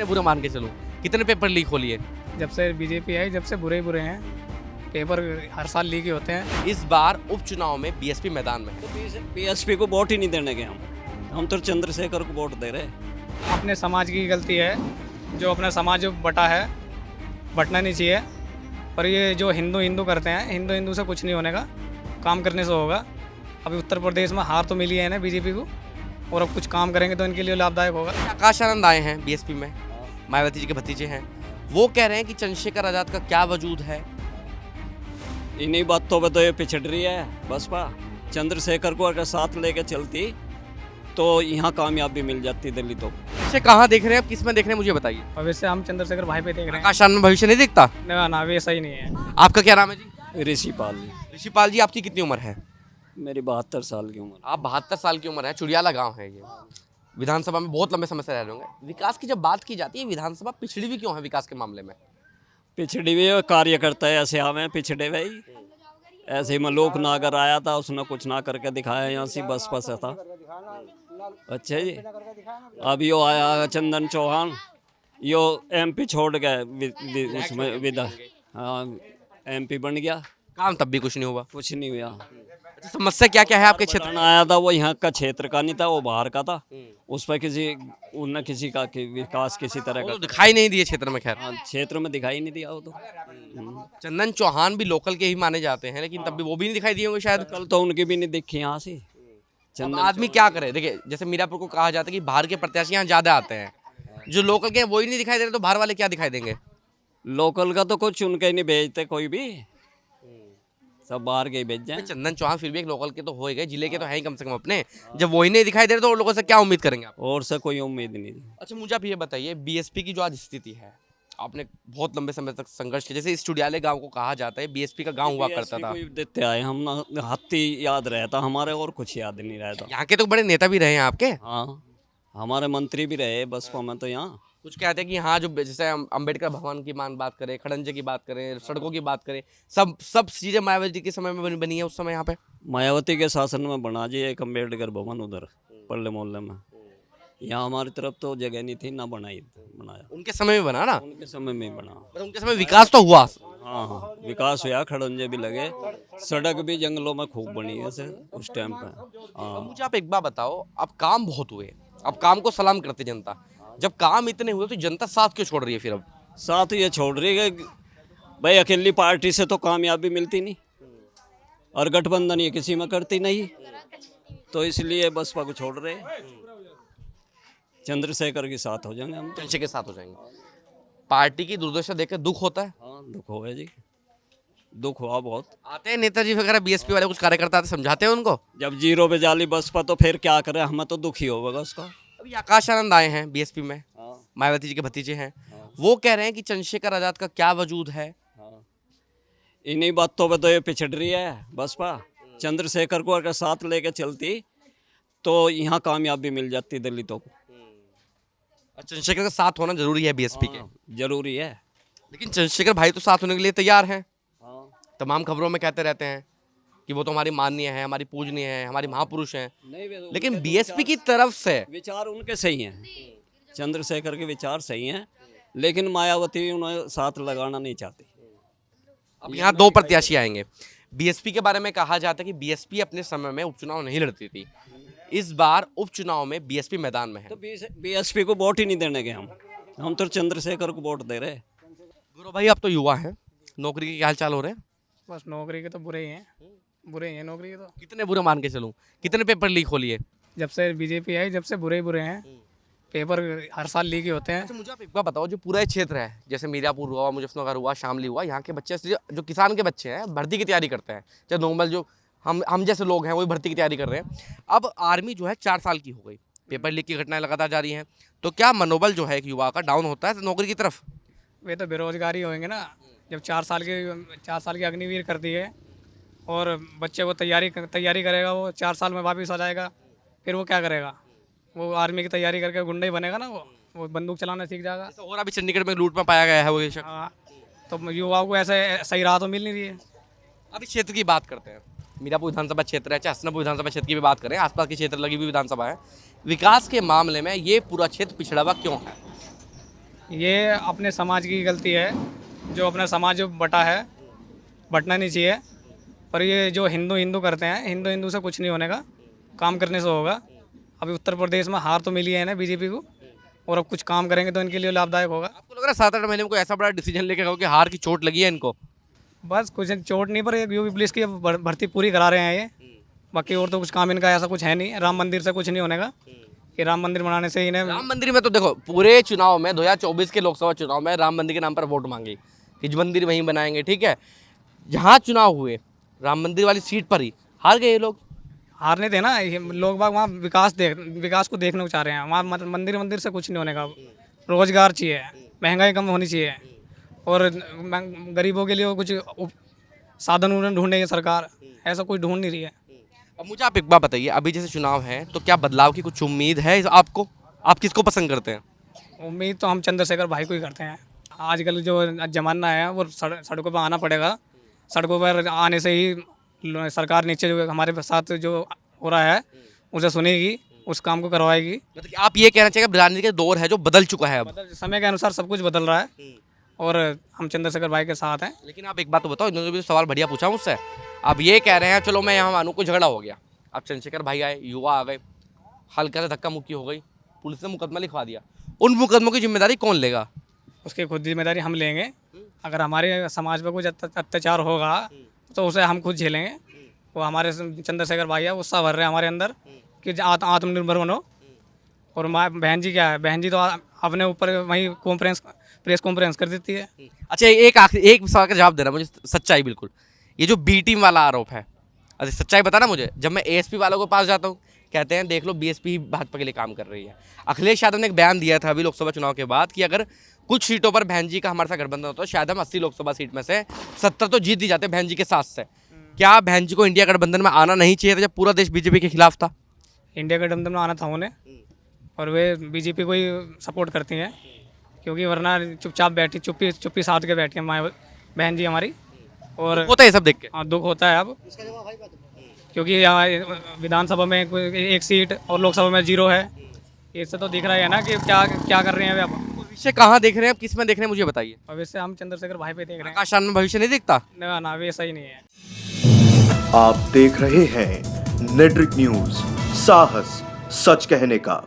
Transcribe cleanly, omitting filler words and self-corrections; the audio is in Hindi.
कितने बुरे मान के चलूं? कितने पेपर लीक हो लिए? जब से बीजेपी आई जब से बुरे ही बुरे हैं। पेपर हर साल लीक ही होते हैं। इस बार उपचुनाव में बीएसपी मैदान में है। तो बीएसपी को वोट ही नहीं देने के हम तो चंद्रशेखर को वोट दे रहे हैं। अपने समाज की गलती है, जो अपना समाज बटा है, बटना नहीं चाहिए। पर ये जो हिंदू हिंदू करते हैं, हिंदू हिंदू से कुछ नहीं होने का, काम करने से होगा। अभी उत्तर प्रदेश में हार तो मिली है ना बीजेपी को, और अब कुछ काम करेंगे तो इनके लिए लाभदायक होगा। आकाश आनंद आए हैं बीएसपी में, मायावती जी के भतीजे हैं। वो कह रहे हैं कि चंद्रशेखर आजाद का क्या वजूद है। इन्हीं बातों पे तो ये पिछड़ रही है बसपा। चंद्रशेखर को अगर साथ लेके चलती तो यहाँ कामयाबी मिल जाती दिल्ली तो। इसे कहाँ देख रहे हैं, अब किस में देख रहे हैं, मुझे बताइए। भविष्य हम चंद्रशेखर भाई पे देख रहे हैं। आकाश आनंद भविष्य नहीं दिखता? ना वैसा ही नहीं है। आपका क्या नाम है जी? ऋषिपाल ऋषिपाल जी, आपकी कितनी उम्र है? मेरी 72 साल की उम्र। आप 72 साल की उम्र है। चुड़ियाला गांव है ये। विधानसभा में बहुत लंबे समय से रह रहे होंगे। विकास की जब बात की जाती है, विधानसभा पिछड़ी भी क्यों है विकास के मामले में? पिछड़ी हुई कार्यकर्ता है, ऐसे हमें पिछड़े हुए ही। ऐसे ही मलोक नागर आया था, उसने कुछ ना करके दिखाया, यहाँ से बसपा से था। अच्छा जी, अब यो आया चंदन चौहान, यो एमपी छोड़ गए उसमें विदा। हाँ, एमपी बन गया, काम तब भी कुछ नहीं हुआ। कुछ नहीं हुआ। अच्छा, समस्या क्या क्या है आपके क्षेत्र क्षेत्र आया था, वो यहाँ का क्षेत्र का नहीं था, वो बाहर का था। उस पर किसी का विकास किसी तरह वो का तो दिखाई नहीं दिए क्षेत्र में। खैर, हाँ, क्षेत्र में दिखाई नहीं दिया वो तो। चंदन चौहान भी लोकल के ही माने जाते हैं, लेकिन तब भी वो भी नहीं दिखाई दिए होंगे शायद। कल तो उनकी भी नहीं दिखी यहाँ से। अब आदमी क्या करे? देखिए, जैसे मीरापुर को कहा जाता है कि बाहर के प्रत्याशी यहाँ ज्यादा आते हैं, जो लोकल के हैं वही नहीं दिखाई दे रहे, तो बाहर वाले क्या दिखाई देंगे? लोकल का तो कुछ उनके ही नहीं भेजते कोई भी, सब बाहर के ही भेज जाए। चंदन चौहान फिर भी एक लोकल के तो हो ही गए, जिले के तो हैं ही कम से कम अपने। जब वही नहीं दिखाई दे रहे तो और लोगों से क्या उम्मीद करेंगे आप? और से कोई उम्मीद नहीं। अच्छा, मुझे आप ये बताइए, बीएसपी की जो आज स्थिति है, आपने बहुत लंबे समय तक संघर्ष किया। जैसे इस चुडियाले गांव को कहा जाता है बीएसपी का गांव हुआ करता था। कोई देते आए हम ना, हत्ती याद रहता हमारे, और कुछ याद नहीं रहता। यहाँ के तो बड़े नेता भी रहे हैं आपके। हाँ, हमारे मंत्री भी रहे बसपा में तो। यहाँ कुछ कहते हैं कि हाँ, जो जैसे हम अम्बेडकर भवन की बात करें, खड़ंजे की बात करें, सड़कों की बात करें, सब चीजें मायावती के समय में बनी है उस समय यहाँ पे। मायावती के शासन में बना जी एक अम्बेडकर भवन उधर पल्ले मोहल्ले में। यहाँ हमारी तरफ तो जगह नहीं थी, ना बनाया। उनके समय में बना ना? उनके समय में बना। पर उनके समय विकास तो हुआ। हाँ, विकास हुआ, खड़ंजे भी लगे, सड़क भी जंगलों में खूब बनी है से उस टाइम पे। हाँ, मुझे आप एक बात बताओ, अब काम बहुत हुए, अब काम को सलाम करती जनता। जब काम इतने हुए तो जनता साथ क्यों छोड़ रही है फिर? अब साथ ये छोड़ रही है भाई, अकेली पार्टी से तो कामयाबी मिलती नहीं, और गठबंधन ये किसी में करती नहीं, तो इसलिए बसपा को छोड़ रहे हैं। चंद्रशेखर के साथ हो जाएंगे हम। चंद्रशेखर के साथ हो जाएंगे। पार्टी की दुर्दशा देखकर दुख होता है। हाँ, दुख हो गया जी, दुख हुआ बहुत। आते हैं नेताजी वगैरह बीएसपी वाले, कुछ कार्यकर्ता आते, समझाते हैं उनको। जब जीरो पे जाली बसपा तो फिर क्या करें, हमें तो दुख ही होगा उसका। अभी आकाश आनंद आए हैं बीएसपी में, हाँ, मायावती जी के भतीजे हैं। वो कह रहे हैं कि चंद्रशेखर आजाद का क्या वजूद है। हाँ, इन्हीं बातों पे तो ये पिछड़ रही है बसपा। चंद्रशेखर को अगर साथ लेके चलती तो यहाँ कामयाबी मिल जाती दिल्ली तो। चंद्रशेखर का साथ होना जरूरी है बीएसपी के। जरूरी है। लेकिन चंद्रशेखर भाई तो साथ होने के लिए तैयार हैं। हाँ, तमाम खबरों में कहते रहते हैं कि वो तो हमारी माननीय है, हमारी पूजनीय है, हमारी महापुरुष हैं। नहीं, लेकिन बीएसपी की तरफ से विचार उनके सही हैं, चंद्रशेखर के विचार सही हैं, लेकिन मायावती उन्हें साथ लगाना नहीं चाहती। अब यहाँ दो प्रत्याशी आएंगे। बीएसपी के बारे में कहा जाता है कि बीएसपी अपने समय में उपचुनाव नहीं लड़ती थी। इस बार उपचुनाव में बीएसपी मैदान में है। तो बीएसपी को वोट ही नहीं देने के हम तो चंद्रशेखर को वोट दे रहे। गुरु भाई, आप तो युवा हैं, नौकरी के क्या हाल चाल हो रहे हैं? बस नौकरी के तो बुरे ही हैं, बुरे ही हैं नौकरी के तो। कितने बुरे मान के चलूं? कितने पेपर लीक हो लिए? जब से बीजेपी आई जब से बुरे ही बुरे हैं। पेपर हर साल लीक ही होते हैं। अच्छा, मुझे आप एक बात बताओ, जो पूरा क्षेत्र है, जैसे मीरापुर हुआ, मुजफ्फरनगर हुआ, शामली हुआ, यहाँ के बच्चे जो किसान के बच्चे हैं, भर्ती की तैयारी करते हैं, चाहे नॉर्मल जो हम जैसे लोग हैं वही भर्ती की तैयारी कर रहे हैं। अब आर्मी जो है 4 साल की हो गई, पेपर लीक की घटनाएं लगातार जारी हैं, तो क्या मनोबल जो है एक युवा का डाउन होता है नौकरी की तरफ? वे तो बेरोजगारी होंगे ना। जब 4 साल की अग्निवीर कर दी है, और बच्चे को तैयारी करेगा, वो 4 साल में वापस आ जाएगा, फिर वो क्या करेगा? वो आर्मी की तैयारी करके गुंडा ही बनेगा ना। वो बंदूक चलाना सीख जाएगा। और अभी चंडीगढ़ में लूट में पाया गया है वो ये शख्स। हाँ, तो युवाओं को ऐसे सही राह तो मिल नहीं रही है। अभी क्षेत्र की बात करते हैं, मीरापुर विधानसभा क्षेत्र है, चाहे हसनपुर विधानसभा क्षेत्र की भी बात करें, आसपास के क्षेत्र लगी हुई विधानसभा है। विकास के मामले में ये पूरा क्षेत्र पिछड़ा हुआ क्यों है? ये अपने समाज की गलती है, जो अपना समाज जो बटा है, बटना नहीं चाहिए। पर ये जो हिंदू हिंदू करते हैं, हिंदू हिंदू से कुछ नहीं होने का, काम करने से होगा। अभी उत्तर प्रदेश में हार तो मिली है ना बीजेपी को, और अब कुछ काम करेंगे तो इनके लिए लाभदायक होगा। आपको लग रहा है 7-8 महीने में कोई ऐसा बड़ा डिसीजन लेके कहो कि हार की चोट लगी है इनको? बस कुछ चोट नहीं, पर एक यूपी पुलिस की भर्ती पूरी करा रहे हैं ये, बाकी और तो कुछ काम इनका ऐसा कुछ है नहीं। राम मंदिर से कुछ नहीं होने का, कि राम मंदिर बनाने से इन्हें राम मंदिर में तो देखो, पूरे चुनाव में 2024 के लोकसभा चुनाव में राम मंदिर के नाम पर वोट मांगी कि जो मंदिर वहीं बनाएंगे, ठीक है। जहाँ चुनाव हुए राम मंदिर वाली सीट पर ही हार गए ये लोग। हारने थे ना, ये लोग बाग वहाँ विकास को देखने को चाह रहे हैं। वहाँ मंदिर से कुछ नहीं होने का। रोजगार चाहिए, महंगाई कम होनी चाहिए, और गरीबों के लिए कुछ साधन उधन ढूंढ रही है सरकार, ऐसा कुछ ढूंढ नहीं रही है। अब मुझे आप एक बात बताइए, अभी जैसे चुनाव है तो क्या बदलाव की कुछ उम्मीद है आपको? आप किसको पसंद करते हैं? उम्मीद तो हम चंद्रशेखर भाई को ही करते हैं। आजकल जो जमाना है वो सड़कों पर आना पड़ेगा। सड़कों पर आने से ही सरकार नीचे जो हमारे साथ जो हो रहा है उसे सुनेगी, उस काम को करवाएगी। मतलब कि आप ये कहना चाहिए कि राजनीति का दौर है जो बदल चुका है अब। समय के अनुसार सब कुछ बदल रहा है, और हम चंद्रशेखर भाई के साथ हैं। लेकिन आप एक बात तो बताओ, इन्होंने भी सवाल बढ़िया पूछा मुझसे। आप ये कह रहे हैं, चलो मैं यहाँ मानूँ कोई झगड़ा हो गया, अब चंद्रशेखर भाई आए, युवा आ गए, हल्का से धक्का मुक्की हो गई, पुलिस ने मुकदमा लिखवा दिया, उन मुकदमों की जिम्मेदारी कौन लेगा? उसकी खुद जिम्मेदारी हम लेंगे। अगर हमारे समाज पर कुछ अत्याचार होगा तो उसे हम खुद झेलेंगे। वो हमारे चंद्रशेखर भाई है, उत्साह भर रहे हैं हमारे अंदर कि आत्मनिर्भर बनो। और बहन जी क्या है, बहन जी तो अपने ऊपर वहीं प्रेस कॉन्फ्रेंस कर देती है। अच्छा, एक सवाल का जवाब देना मुझे, सच्चाई बिल्कुल। ये जो बी टीम वाला आरोप है, अच्छा सच्चाई बताना मुझे। जब मैं एएसपी वालों के पास जाता हूँ, कहते हैं देख लो बीएसपी भाजपा के लिए काम कर रही है। अखिलेश यादव ने एक बयान दिया था अभी लोकसभा चुनाव के बाद कि अगर कुछ सीटों पर बहन जी का हमारे साथ गठबंधन होता है, शायद हम 80 लोकसभा सीट में से 70 तो जीत ही जाते बहन जी के साथ से। क्या बहन जी को इंडिया गठबंधन में आना नहीं चाहिए था जब पूरा देश बीजेपी के खिलाफ था? इंडिया गठबंधन में आना था उन्हें, और वे बीजेपी को ही सपोर्ट करती हैं, क्योंकि वरना चुपचाप बैठी चुप्पी साध के बैठी है बहन जी हमारी। और होता है सब देख के। हाँ, दुख होता है अब, क्योंकि यहाँ विधानसभा में एक सीट और लोकसभा में 0 है। इससे तो दिख रहा है ना कि क्या क्या कर रहे हैं वे अब। भविष्य कहाँ देख रहे हैं, किस में देख रहे हैं, मुझे बताइए। भविष्य हम चंद्रशेखर भाई पे देख रहे हैं। आकाशान में भविष्य नहीं दिखता? ना वैसा ही नहीं है। आप देख रहे हैं नेट्रिक न्यूज, साहस सच कहने का।